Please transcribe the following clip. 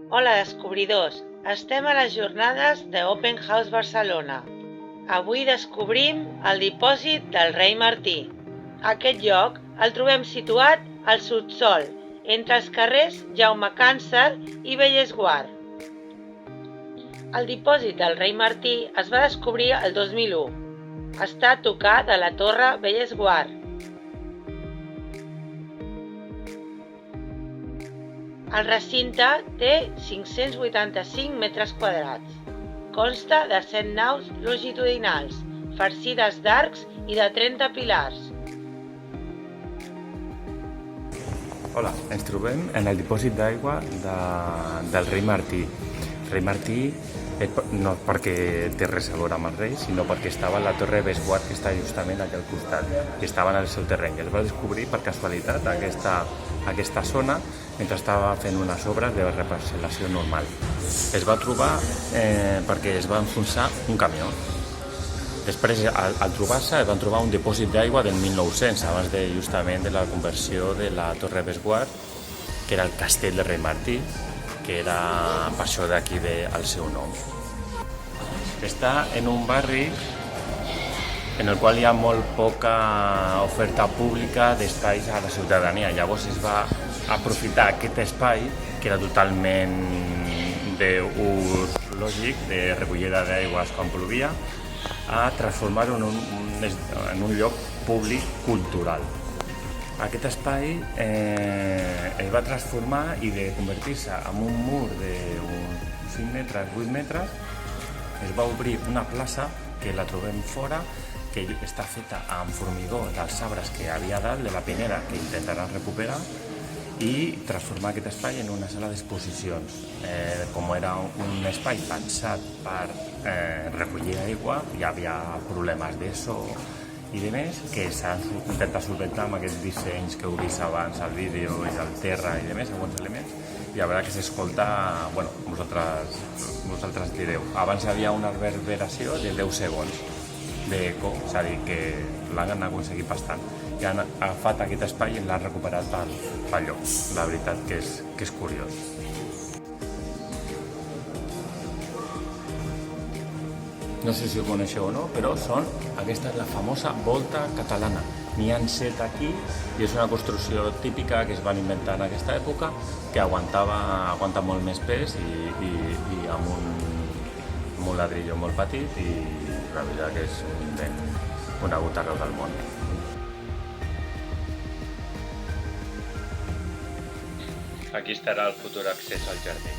Hola, descobridors! Estem a les jornades de Open House Barcelona. Avui descobrim el dipòsit del rei Martí. Aquest lloc el trobem situat al subsòl, entre els carrers Jaume Càncer i Bellesguard. El dipòsit del rei Martí es va descobrir el 2001. Està a tocar de la Torre Bellesguard. El recinte té 585 metres quadrats. Consta de 7 naus longitudinals, farcides d'arcs i de 30 pilars. Hola, ens trobem en el dipòsit d'aigua del rei Martí. El rei Martí no perquè té res a veure amb el rei, sinó perquè estava a la Torre Bellesguard, que està justament aquí al costat, i estava en el seu terreny. Es va descobrir per casualitat aquesta zona mentre estava fent unes obres de reparcel·lació normal. Es va trobar perquè es va enfonsar un camió. Després, al trobar-se, van trobar un dipòsit d'aigua del 1900, abans justament de la conversió de la Torre Bellesguard, que era el castell de rei Martí, que era per això d'aquí ve el seu nom. Està en un barri en el qual hi ha molt poca oferta pública d'espais a la ciutadania. Llavors es va aprofitar aquest espai, que era totalment d'ús lògic, de recollida d'aigües quan plovia, a transformar-ho en un lloc públic cultural. Aquest espai es va transformar i de convertir-se en un mur d'uns 5 metres, 8 metres, es va obrir una plaça que la trobem fora, que està feta amb formigó dels arbres que hi havia dalt de la pineda, que intentaran recuperar, i transformar aquest espai en una sala d'exposicions. Com era un espai pensat per recollir aigua, hi havia problemes d'ESO i de més, que s'han intentat solventar amb aquests dissenys que heu vist abans al vídeo i del terra i de més, alguns elements, i la veritat que s'escolta, bueno, vosaltres direu, abans hi havia una reverberació de 10 segons d'eco, és a dir, que l'han aconseguit bastant, i han agafat aquest espai i l'han recuperat pel lloc. La veritat que és curiós. No sé si ho coneixeu o no, però aquesta és la famosa volta catalana. N'hi ha 7 aquí i és una construcció típica que es van inventar en aquesta època, que aguanta molt més pes i amb un ladrillo molt petit, i la veritat que és un invent conegut arreu del món. Aquí estarà el futur accés al jardí.